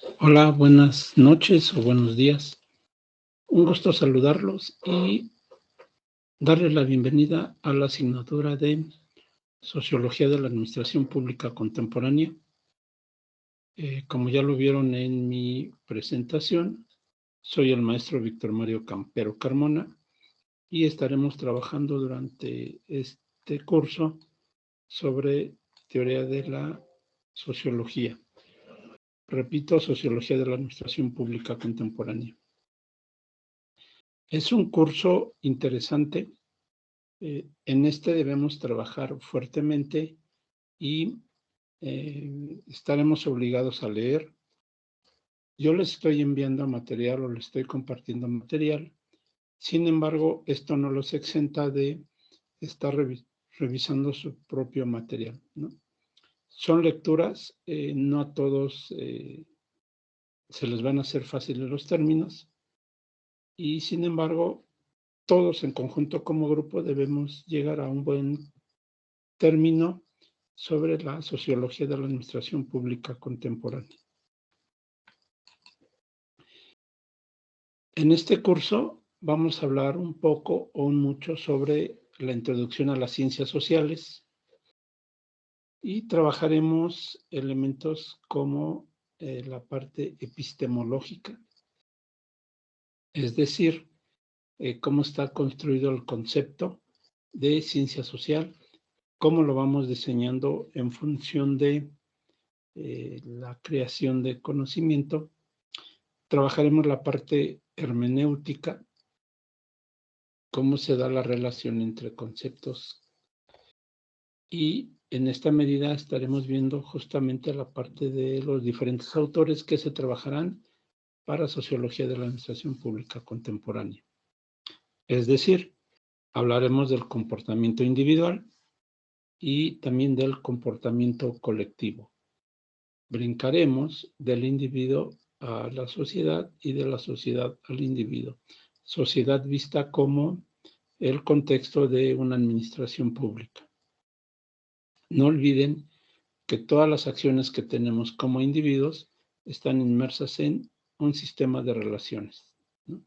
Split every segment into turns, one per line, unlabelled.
Hola, buenas noches o buenos días. Un gusto saludarlos y darles la bienvenida a la asignatura de Sociología de la Administración Pública Contemporánea. Como ya lo vieron en mi presentación, soy el maestro Víctor Mario Campero Carmona y estaremos trabajando durante este curso sobre teoría de la sociología. Repito, Sociología de la Administración Pública Contemporánea. Es un curso interesante. En este debemos trabajar fuertemente y estaremos obligados a leer. Yo les estoy enviando material o les estoy compartiendo material. Sin embargo, esto no los exenta de estar revisando su propio material, ¿no? Son lecturas, no a todos se les van a hacer fáciles los términos y sin embargo, todos en conjunto como grupo debemos llegar a un buen término sobre la sociología de la administración pública contemporánea. En este curso vamos a hablar un poco o mucho sobre la introducción a las ciencias sociales y trabajaremos elementos como la parte epistemológica, es decir, cómo está construido el concepto de ciencia social, cómo lo vamos diseñando en función de la creación de conocimiento. Trabajaremos la parte hermenéutica, cómo se da la relación entre conceptos y en esta medida estaremos viendo justamente la parte de los diferentes autores que se trabajarán para sociología de la administración pública contemporánea. Es decir, hablaremos del comportamiento individual y también del comportamiento colectivo. Brincaremos del individuo a la sociedad y de la sociedad al individuo. Sociedad vista como el contexto de una administración pública. No olviden que todas las acciones que tenemos como individuos están inmersas en un sistema de relaciones, ¿no?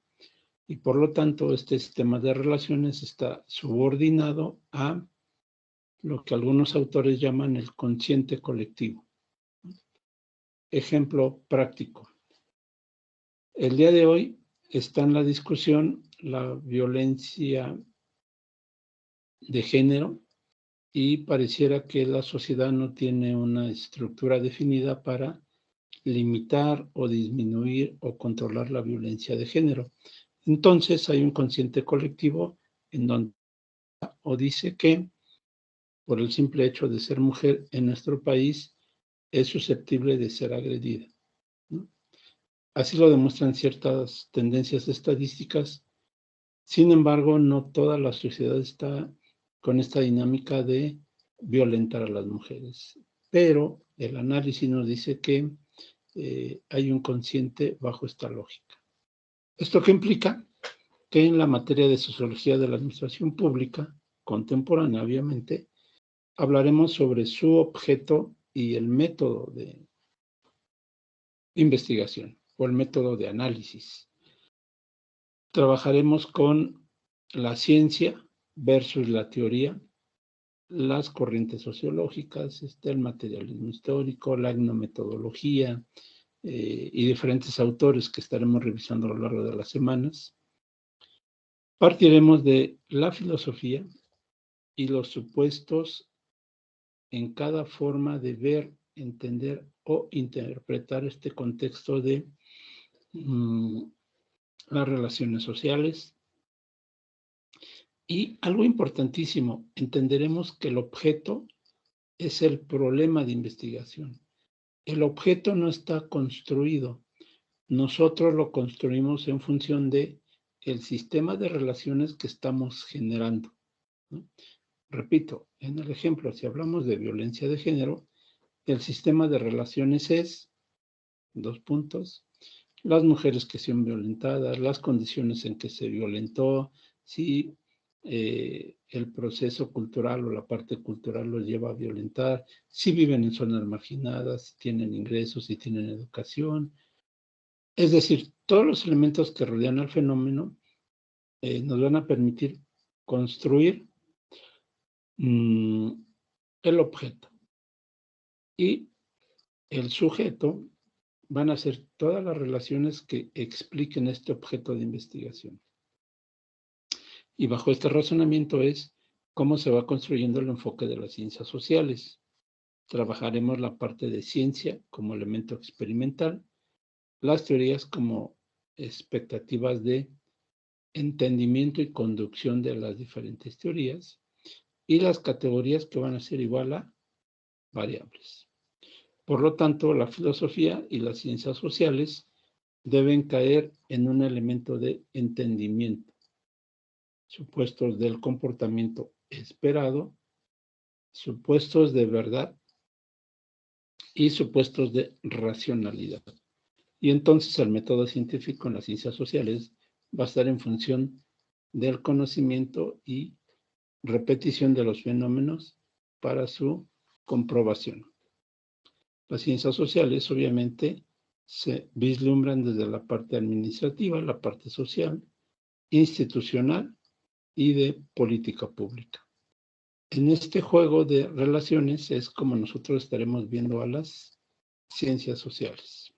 Y por lo tanto, este sistema de relaciones está subordinado a lo que algunos autores llaman el consciente colectivo. Ejemplo práctico. El día de hoy está en la discusión la violencia de género y pareciera que la sociedad no tiene una estructura definida para limitar o disminuir o controlar la violencia de género. Entonces hay un consciente colectivo en donde o dice que por el simple hecho de ser mujer en nuestro país es susceptible de ser agredida, ¿no? Así lo demuestran ciertas tendencias estadísticas. Sin embargo, no toda la sociedad está con esta dinámica de violentar a las mujeres. Pero el análisis nos dice que hay un consciente bajo esta lógica. ¿Esto qué implica? Que en la materia de sociología de la administración pública contemporánea, obviamente, hablaremos sobre su objeto y el método de investigación o el método de análisis. Trabajaremos con la ciencia versus la teoría, las corrientes sociológicas, el materialismo histórico, la etnometodología y diferentes autores que estaremos revisando a lo largo de las semanas. Partiremos de la filosofía y los supuestos en cada forma de ver, entender o interpretar este contexto de las relaciones sociales. Y algo importantísimo, entenderemos que el objeto es el problema de investigación. El objeto no está construido. Nosotros lo construimos en función de el sistema de relaciones que estamos generando, ¿no? Repito, en el ejemplo, si hablamos de violencia de género, el sistema de relaciones es, dos puntos, las mujeres que son violentadas, las condiciones en que se violentó, si el proceso cultural o la parte cultural los lleva a violentar, si viven en zonas marginadas, si tienen ingresos, si tienen educación. Es decir, todos los elementos que rodean al fenómeno nos van a permitir construir el objeto. Y el sujeto van a ser todas las relaciones que expliquen este objeto de investigación. Y bajo este razonamiento es cómo se va construyendo el enfoque de las ciencias sociales. Trabajaremos la parte de ciencia como elemento experimental, las teorías como expectativas de entendimiento y conducción de las diferentes teorías, y las categorías que van a ser igual a variables. Por lo tanto, la filosofía y las ciencias sociales deben caer en un elemento de entendimiento, supuestos del comportamiento esperado, supuestos de verdad y supuestos de racionalidad. Y entonces el método científico en las ciencias sociales va a estar en función del conocimiento y repetición de los fenómenos para su comprobación. Las ciencias sociales obviamente se vislumbran desde la parte administrativa, la parte social, institucional y de política pública. En este juego de relaciones es como nosotros estaremos viendo a las ciencias sociales.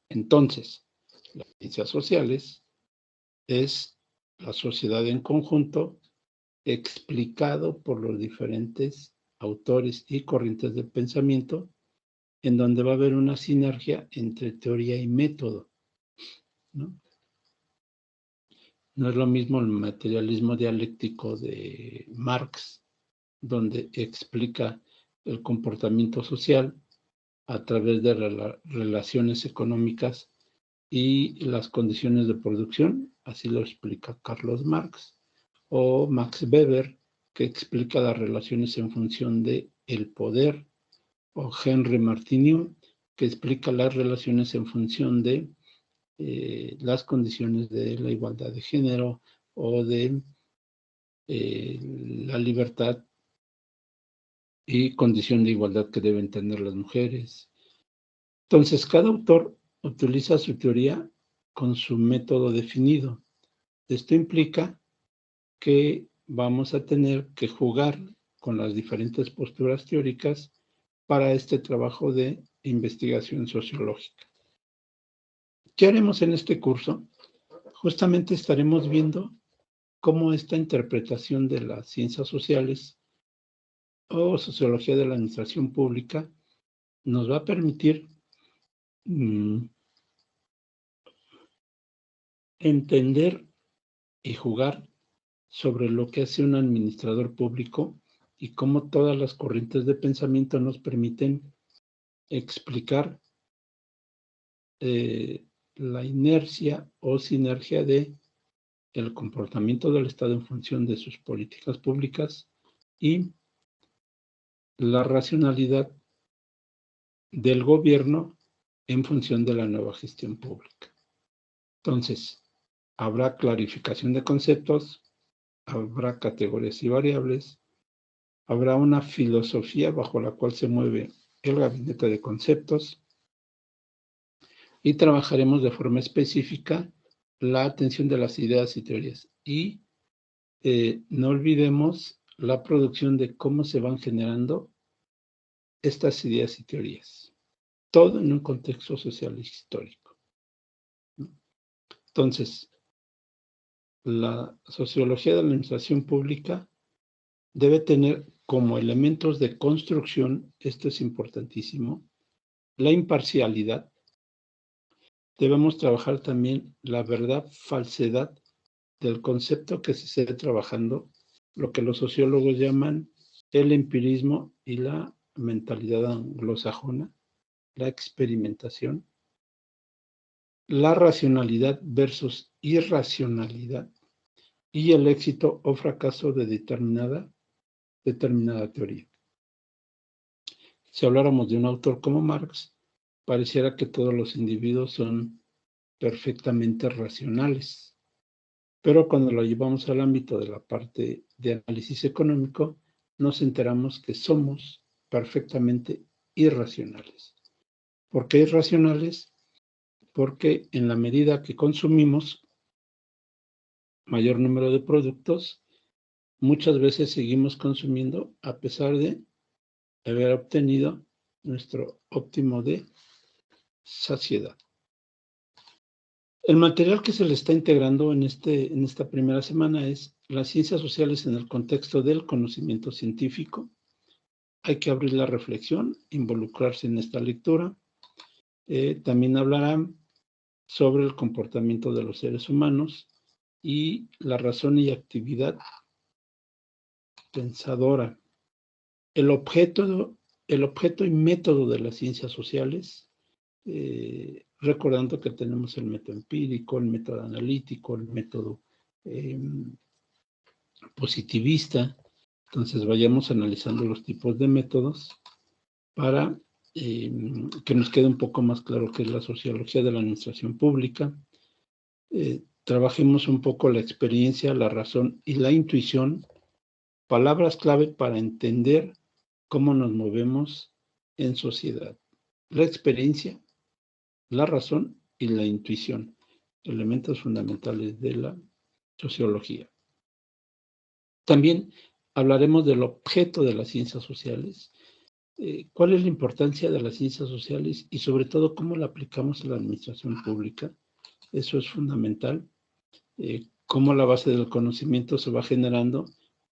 Entonces, las ciencias sociales es la sociedad en conjunto explicado por los diferentes autores y corrientes de pensamiento, en donde va a haber una sinergia entre teoría y método, ¿no? No es lo mismo el materialismo dialéctico de Marx, donde explica el comportamiento social a través de relaciones económicas y las condiciones de producción, así lo explica Carlos Marx, o Max Weber, que explica las relaciones en función de el poder, o Henry Martineau, que explica las relaciones en función de las condiciones de la igualdad de género o de la libertad y condición de igualdad que deben tener las mujeres. Entonces, cada autor utiliza su teoría con su método definido. Esto implica que vamos a tener que jugar con las diferentes posturas teóricas para este trabajo de investigación sociológica. ¿Qué haremos en este curso? Justamente estaremos viendo cómo esta interpretación de las ciencias sociales o sociología de la administración pública nos va a permitir entender y jugar sobre lo que hace un administrador público y cómo todas las corrientes de pensamiento nos permiten explicar la inercia o sinergia de el comportamiento del Estado en función de sus políticas públicas y la racionalidad del gobierno en función de la nueva gestión pública. Entonces, habrá clarificación de conceptos, habrá categorías y variables, habrá una filosofía bajo la cual se mueve el gabinete de conceptos y trabajaremos de forma específica la atención de las ideas y teorías. Y no olvidemos la producción de cómo se van generando estas ideas y teorías. Todo en un contexto social y histórico. Entonces, la sociología de la administración pública debe tener como elementos de construcción, esto es importantísimo, la imparcialidad. Debemos trabajar también la verdad, falsedad del concepto que se esté trabajando, lo que los sociólogos llaman el empirismo y la mentalidad anglosajona, la experimentación, la racionalidad versus irracionalidad y el éxito o fracaso de determinada teoría. Si habláramos de un autor como Marx, pareciera que todos los individuos son perfectamente racionales, Pero cuando lo llevamos al ámbito de la parte de análisis económico, nos enteramos que somos perfectamente irracionales. ¿Por qué irracionales? Porque en la medida que consumimos mayor número de productos, muchas veces seguimos consumiendo a pesar de haber obtenido nuestro óptimo de saciedad. El material que se le está integrando en esta primera semana es las ciencias sociales en el contexto del conocimiento científico. Hay que abrir la reflexión, involucrarse en esta lectura. También hablarán sobre el comportamiento de los seres humanos y la razón y actividad pensadora. El objeto y método de las ciencias sociales, recordando que tenemos el método empírico, el método analítico, el método positivista. Entonces vayamos analizando los tipos de métodos para que nos quede un poco más claro qué es la sociología de la administración pública. Trabajemos un poco la experiencia, la razón y la intuición, palabras clave para entender cómo nos movemos en sociedad. La experiencia, la razón y la intuición, elementos fundamentales de la sociología. También hablaremos del objeto de las ciencias sociales, cuál es la importancia de las ciencias sociales y sobre todo cómo la aplicamos en la administración pública. Eso es fundamental, cómo la base del conocimiento se va generando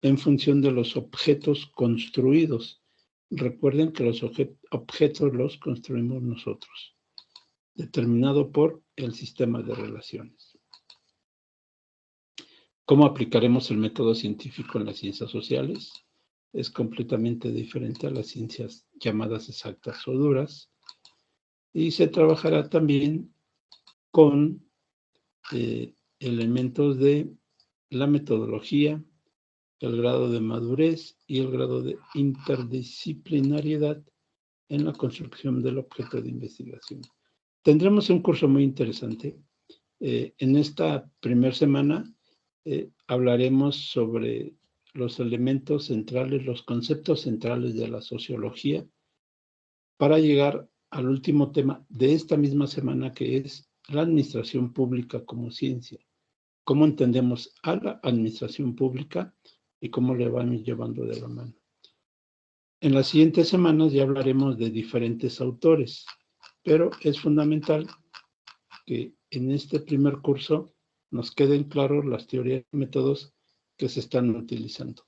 en función de los objetos construidos. Recuerden que los objetos los construimos nosotros, determinado por el sistema de relaciones. ¿Cómo aplicaremos el método científico en las ciencias sociales? Es completamente diferente a las ciencias llamadas exactas o duras. Y se trabajará también con elementos de la metodología, el grado de madurez y el grado de interdisciplinariedad en la construcción del objeto de investigación. Tendremos un curso muy interesante. En esta primera semana hablaremos sobre los elementos centrales, los conceptos centrales de la sociología, para llegar al último tema de esta misma semana, que es la administración pública como ciencia. ¿Cómo entendemos a la administración pública y cómo le vamos llevando de la mano? En las siguientes semanas ya hablaremos de diferentes autores, pero es fundamental que en este primer curso nos queden claros las teorías y métodos que se están utilizando.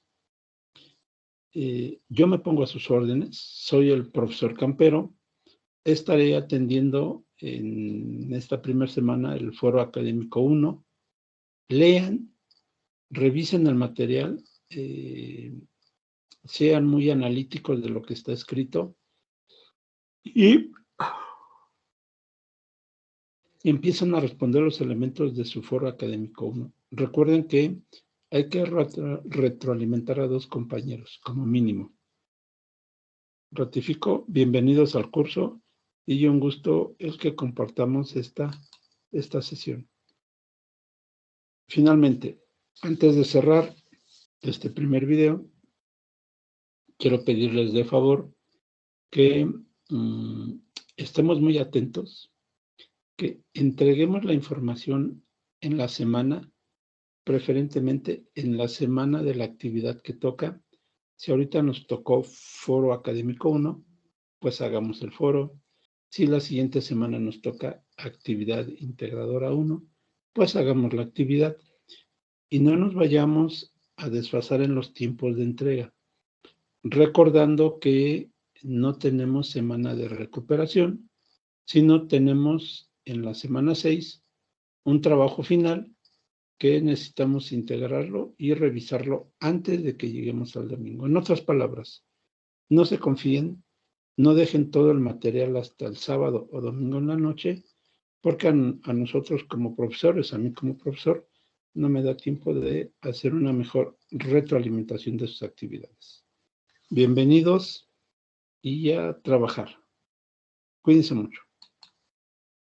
Yo me pongo a sus órdenes, soy el profesor Campero. Estaré atendiendo en esta primera semana el Foro Académico 1. Lean, revisen el material, sean muy analíticos de lo que está escrito y empiezan a responder los elementos de su Foro Académico 1. Recuerden que hay que retroalimentar a 2 compañeros, como mínimo. Ratifico, bienvenidos al curso y un gusto el que compartamos esta sesión. Finalmente, antes de cerrar este primer video, quiero pedirles de favor que estemos muy atentos, que entreguemos la información en la semana, preferentemente en la semana de la actividad que toca. Si ahorita nos tocó Foro Académico 1, pues hagamos el foro. Si la siguiente semana nos toca actividad integradora 1, pues hagamos la actividad. Y no nos vayamos a desfasar en los tiempos de entrega, recordando que no tenemos semana de recuperación, sino tenemos en la semana 6 un trabajo final que necesitamos integrarlo y revisarlo antes de que lleguemos al domingo. En otras palabras, no se confíen, no dejen todo el material hasta el sábado o domingo en la noche, porque a nosotros como profesores, a mí como profesor, no me da tiempo de hacer una mejor retroalimentación de sus actividades. Bienvenidos y a trabajar. Cuídense mucho.